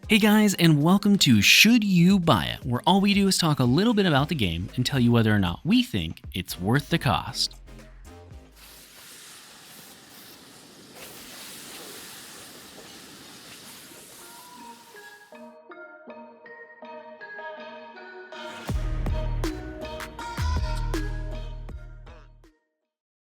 Hey guys, and welcome to Should You Buy It, where all we do is talk a little bit about the game and tell you whether or not we think it's worth the cost.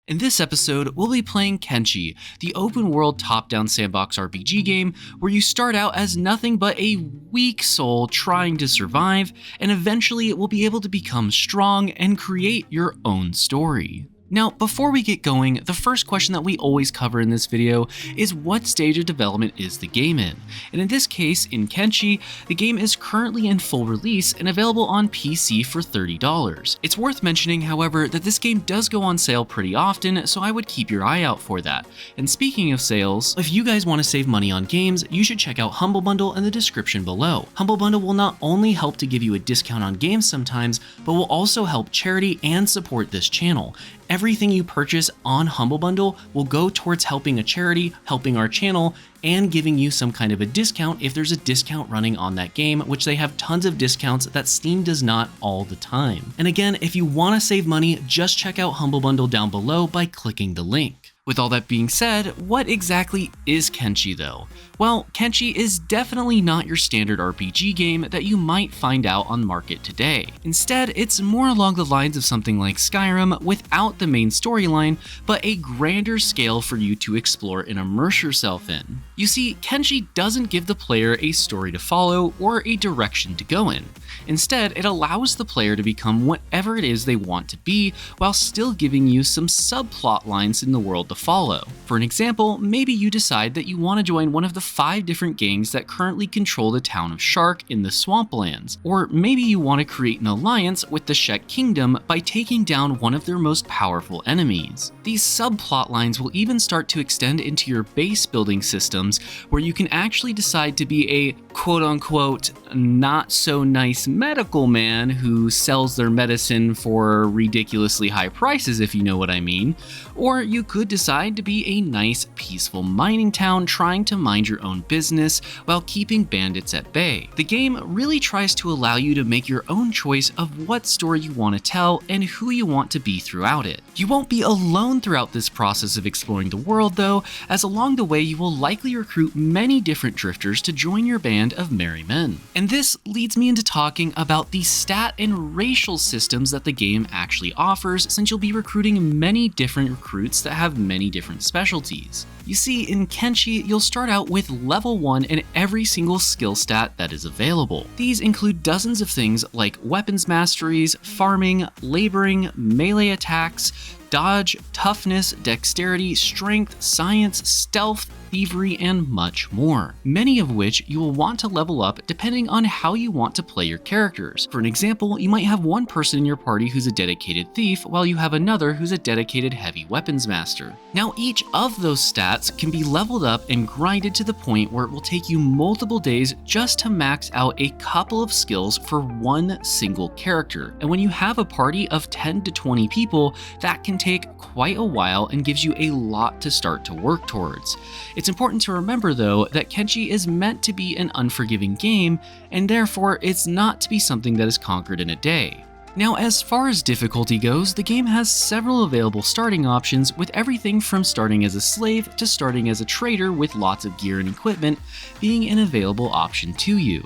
In this episode, we'll be playing Kenshi, the open-world top-down sandbox RPG game where you start out as nothing but a weak soul trying to survive, and eventually will be able to become strong and create your own story. Now, before we get going, the first question that we always cover in this video is what stage of development is the game in? And in this case, in Kenshi, the game is currently in full release and available on PC for $30. It's worth mentioning, however, that this game does go on sale pretty often, so I would keep your eye out for that. And speaking of sales, if you guys want to save money on games, you should check out Humble Bundle in the description below. Humble Bundle will not only help to give you a discount on games sometimes, but will also help charity and support this channel. Everything you purchase on Humble Bundle will go towards helping a charity, helping our channel, and giving you some kind of a discount if there's a discount running on that game, which they have tons of discounts that Steam does not all the time. And again, if you want to save money, just check out Humble Bundle down below by clicking the link. With all that being said, what exactly is Kenshi though? Well, Kenshi is definitely not your standard RPG game that you might find out on market today. Instead, it's more along the lines of something like Skyrim without the main storyline, but a grander scale for you to explore and immerse yourself in. You see, Kenshi doesn't give the player a story to follow or a direction to go in. Instead, it allows the player to become whatever it is they want to be while still giving you some subplot lines in the world to follow. For an example, maybe you decide that you want to join one of the 5 different gangs that currently control the town of Shark in the Swamplands, or maybe you want to create an alliance with the Shek Kingdom by taking down one of their most powerful enemies. These subplot lines will even start to extend into your base building systems, where you can actually decide to be a quote-unquote not so nice medical man who sells their medicine for ridiculously high prices, if you know what I mean, or you could decide to be a nice peaceful mining town trying to mind your own business while keeping bandits at bay. The game really tries to allow you to make your own choice of what story you want to tell and who you want to be throughout it. You won't be alone throughout this process of exploring the world though, as along the way you will likely recruit many different drifters to join your band of merry men. And this leads me into talking about the stat and racial systems that the game actually offers, since you'll be recruiting many different recruits that have many different specialties. You see, in Kenshi, you'll start out with level 1 in every single skill stat that is available. These include dozens of things like weapons masteries, farming, laboring, melee attacks, dodge, toughness, dexterity, strength, science, stealth, thievery, and much more. Many of which you will want to level up depending on how you want to play your characters. For an example, you might have one person in your party who's a dedicated thief, while you have another who's a dedicated heavy weapons master. Now, each of those stats can be leveled up and grinded to the point where it will take you multiple days just to max out a couple of skills for one single character. And when you have a party of 10 to 20 people, that can take quite a while and gives you a lot to start to work towards. It's important to remember though that Kenshi is meant to be an unforgiving game, and therefore it's not to be something that is conquered in a day. Now, as far as difficulty goes, the game has several available starting options, with everything from starting as a slave to starting as a trader with lots of gear and equipment being an available option to you.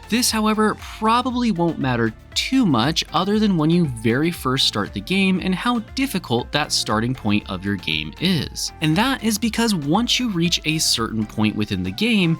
This, however, probably won't matter too much other than when you very first start the game and how difficult that starting point of your game is. And that is because once you reach a certain point within the game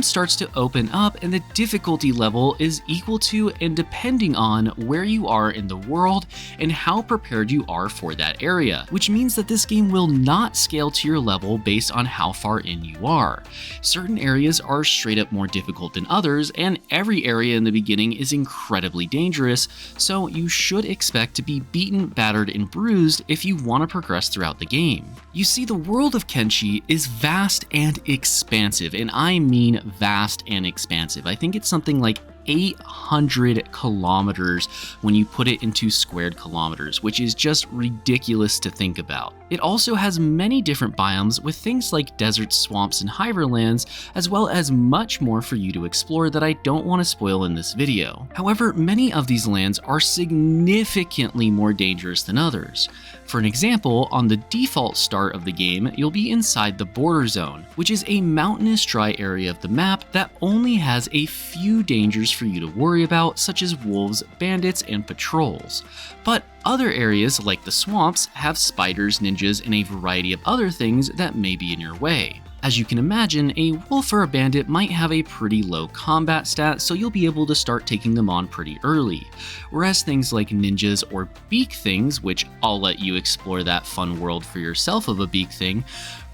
starts to open up and the difficulty level is equal to and depending on where you are in the world and how prepared you are for that area, which means that this game will not scale to your level based on how far in you are. Certain areas are straight up more difficult than others, and every area in the beginning is incredibly dangerous, so you should expect to be beaten, battered, and bruised if you want to progress throughout the game. You see, the world of Kenshi is vast and expansive, and I mean vast and expansive. I think it's something like 800 kilometers when you put it into squared kilometers, which is just ridiculous to think about. It also has many different biomes with things like deserts, swamps, and highlands, as well as much more for you to explore that I don't want to spoil in this video. However, many of these lands are significantly more dangerous than others. For an example, on the default start of the game, you'll be inside the border zone, which is a mountainous dry area of the map that only has a few dangers for you to worry about, such as wolves, bandits, and patrols. But other areas, like the swamps, have spiders, ninjas, and a variety of other things that may be in your way. As you can imagine, a wolf or a bandit might have a pretty low combat stat, so you'll be able to start taking them on pretty early. Whereas things like ninjas or beak things, which I'll let you explore that fun world for yourself of a beak thing,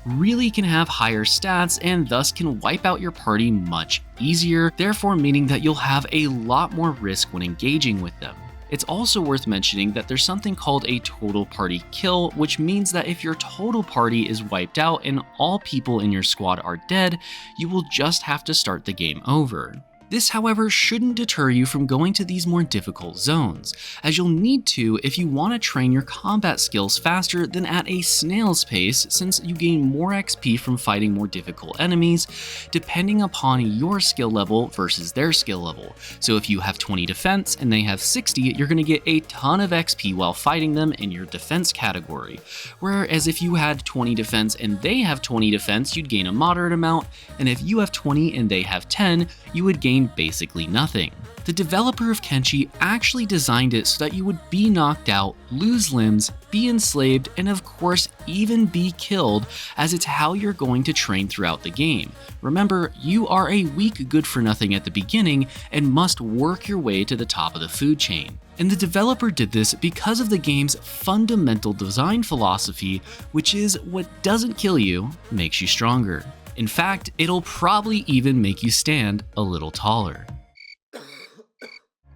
really can have higher stats and thus can wipe out your party much easier, therefore meaning that you'll have a lot more risk when engaging with them. It's also worth mentioning that there's something called a total party kill, which means that if your total party is wiped out and all people in your squad are dead, you will just have to start the game over. This, however, shouldn't deter you from going to these more difficult zones, as you'll need to if you want to train your combat skills faster than at a snail's pace, since you gain more XP from fighting more difficult enemies, depending upon your skill level versus their skill level. So if you have 20 defense and they have 60, you're going to get a ton of XP while fighting them in your defense category. Whereas if you had 20 defense and they have 20 defense, you'd gain a moderate amount, and if you have 20 and they have 10, you would gain basically nothing. The developer of Kenshi actually designed it so that you would be knocked out, lose limbs, be enslaved, and of course even be killed, as it's how you're going to train throughout the game. Remember, you are a weak good-for-nothing at the beginning and must work your way to the top of the food chain. And the developer did this because of the game's fundamental design philosophy, which is what doesn't kill you makes you stronger. In fact, it'll probably even make you stand a little taller.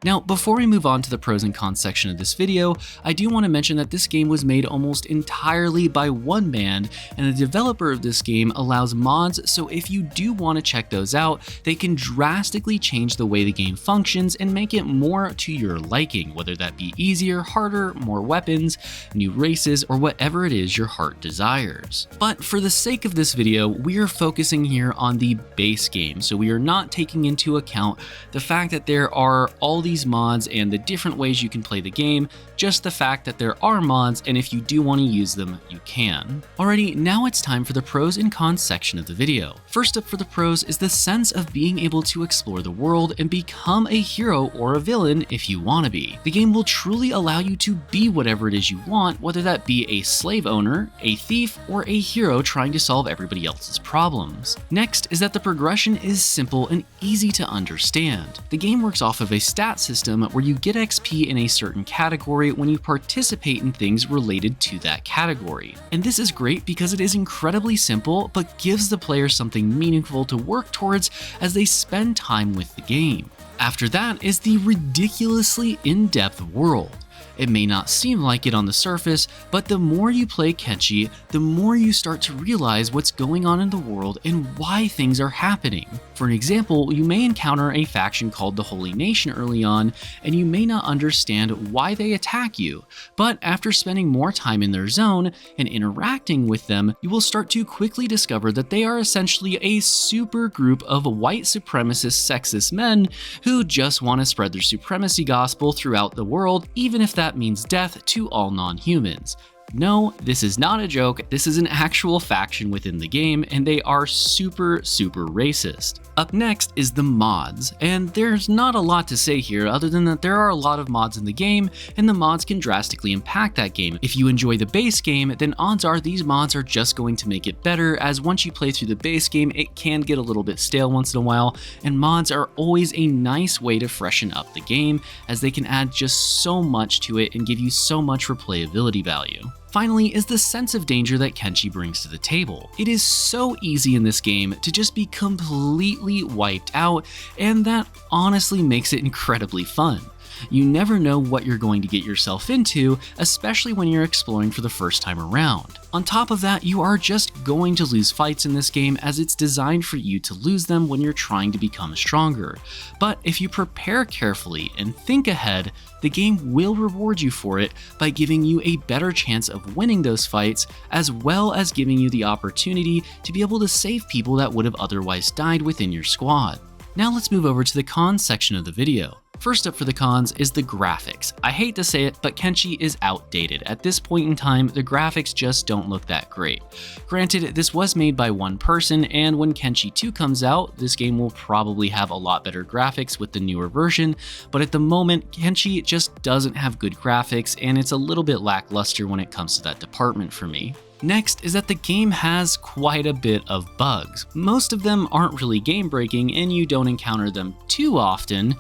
Now, before we move on to the pros and cons section of this video, I do want to mention that this game was made almost entirely by one man, and the developer of this game allows mods, so if you do want to check those out, they can drastically change the way the game functions and make it more to your liking, whether that be easier, harder, more weapons, new races, or whatever it is your heart desires. But for the sake of this video, we are focusing here on the base game, so we are not taking into account the fact that there are all these mods and the different ways you can play the game, just the fact that there are mods, and if you do want to use them, you can. Alrighty, now it's time for the pros and cons section of the video. First up for the pros is the sense of being able to explore the world and become a hero or a villain if you want to be. The game will truly allow you to be whatever it is you want, whether that be a slave owner, a thief, or a hero trying to solve everybody else's problems. Next is that the progression is simple and easy to understand. The game works off of a stat system where you get XP in a certain category when you participate in things related to that category. And this is great because it is incredibly simple, but gives the player something meaningful to work towards as they spend time with the game. After that is the ridiculously in-depth world. It may not seem like it on the surface, but the more you play Kenshi, the more you start to realize what's going on in the world and why things are happening. For an example, you may encounter a faction called the Holy Nation early on, and you may not understand why they attack you, but after spending more time in their zone and interacting with them, you will start to quickly discover that they are essentially a super group of white supremacist sexist men who just want to spread their supremacy gospel throughout the world, even if that means death to all non-humans. No, this is not a joke, this is an actual faction within the game, and they are super racist. Up next is the mods, and there's not a lot to say here other than that there are a lot of mods in the game, and the mods can drastically impact that game. If you enjoy the base game, then odds are these mods are just going to make it better, as once you play through the base game, it can get a little bit stale once in a while, and mods are always a nice way to freshen up the game, as they can add just so much to it and give you so much replayability value. Finally is the sense of danger that Kenshi brings to the table. It is so easy in this game to just be completely wiped out, and that honestly makes it incredibly fun. You never know what you're going to get yourself into, especially when you're exploring for the first time around. On top of that, you are just going to lose fights in this game as it's designed for you to lose them when you're trying to become stronger. But if you prepare carefully and think ahead, the game will reward you for it by giving you a better chance of winning those fights, as well as giving you the opportunity to be able to save people that would have otherwise died within your squad. Now let's move over to the cons section of the video. First up for the cons is the graphics. I hate to say it, but Kenshi is outdated. At this point in time, the graphics just don't look that great. Granted, this was made by one person, and when Kenshi 2 comes out, this game will probably have a lot better graphics with the newer version, but at the moment, Kenshi just doesn't have good graphics, and it's a little bit lackluster when it comes to that department for me. Next is that the game has quite a bit of bugs. Most of them aren't really game-breaking, and you don't encounter them too often,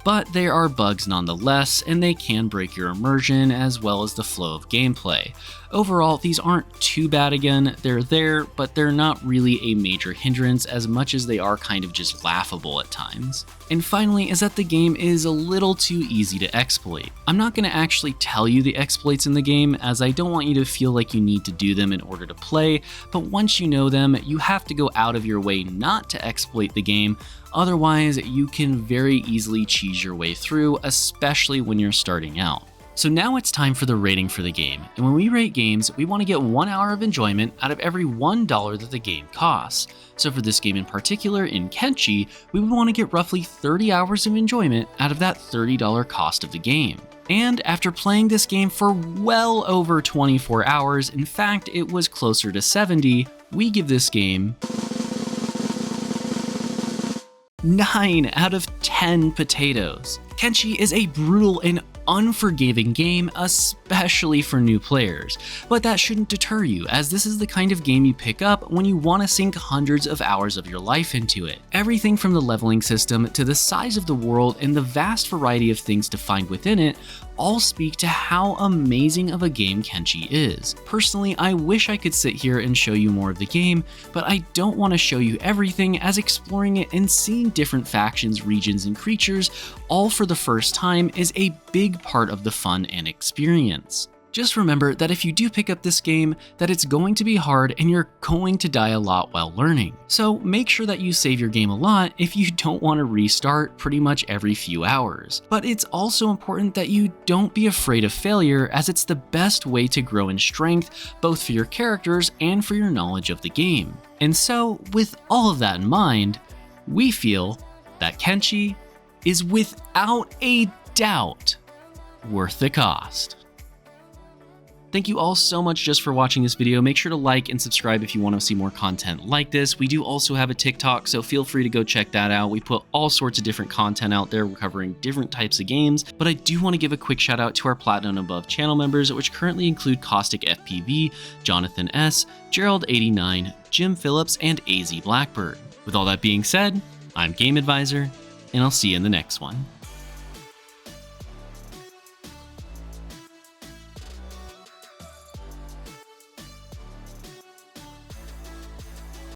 but there are bugs nonetheless, and they can break your immersion as well as the flow of gameplay. Overall, these aren't too bad again, they're there, but they're not really a major hindrance as much as they are kind of just laughable at times. And finally is that the game is a little too easy to exploit. I'm not going to actually tell you the exploits in the game as I don't want you to feel like you need to do them in order to play, but once you know them, you have to go out of your way not to exploit the game, otherwise you can very easily cheese your way through, especially when you're starting out. So now it's time for the rating for the game, and when we rate games, we want to get 1 hour of enjoyment out of every $1 that the game costs. So for this game in particular, in Kenshi, we would want to get roughly 30 hours of enjoyment out of that $30 cost of the game. And after playing this game for well over 24 hours, in fact it was closer to 70, we give this game 9 out of 10 potatoes. Kenshi is a brutal and unforgiving game, especially for new players, but that shouldn't deter you, as this is the kind of game you pick up when you want to sink hundreds of hours of your life into it. Everything from the leveling system to the size of the world and the vast variety of things to find within it all speak to how amazing of a game Kenshi is. Personally, I wish I could sit here and show you more of the game, but I don't want to show you everything, as exploring it and seeing different factions, regions, and creatures all for the first time is a big part of the fun and experience. Just remember that if you do pick up this game, that it's going to be hard and you're going to die a lot while learning. So make sure that you save your game a lot if you don't want to restart pretty much every few hours. But it's also important that you don't be afraid of failure, as it's the best way to grow in strength, both for your characters and for your knowledge of the game. And so, with all of that in mind, we feel that Kenshi is without a doubt worth the cost. Thank you all so much just for watching this video. Make sure to like and subscribe if you want to see more content like this. We do also have a TikTok, so feel free to go check that out. We put all sorts of different content out there covering different types of games, but I do want to give a quick shout out to our Platinum and Above channel members, which currently include Caustic FPV, Jonathan S, Gerald89, Jim Phillips, and AZ Blackbird. With all that being said, I'm Game Advisor, and I'll see you in the next one.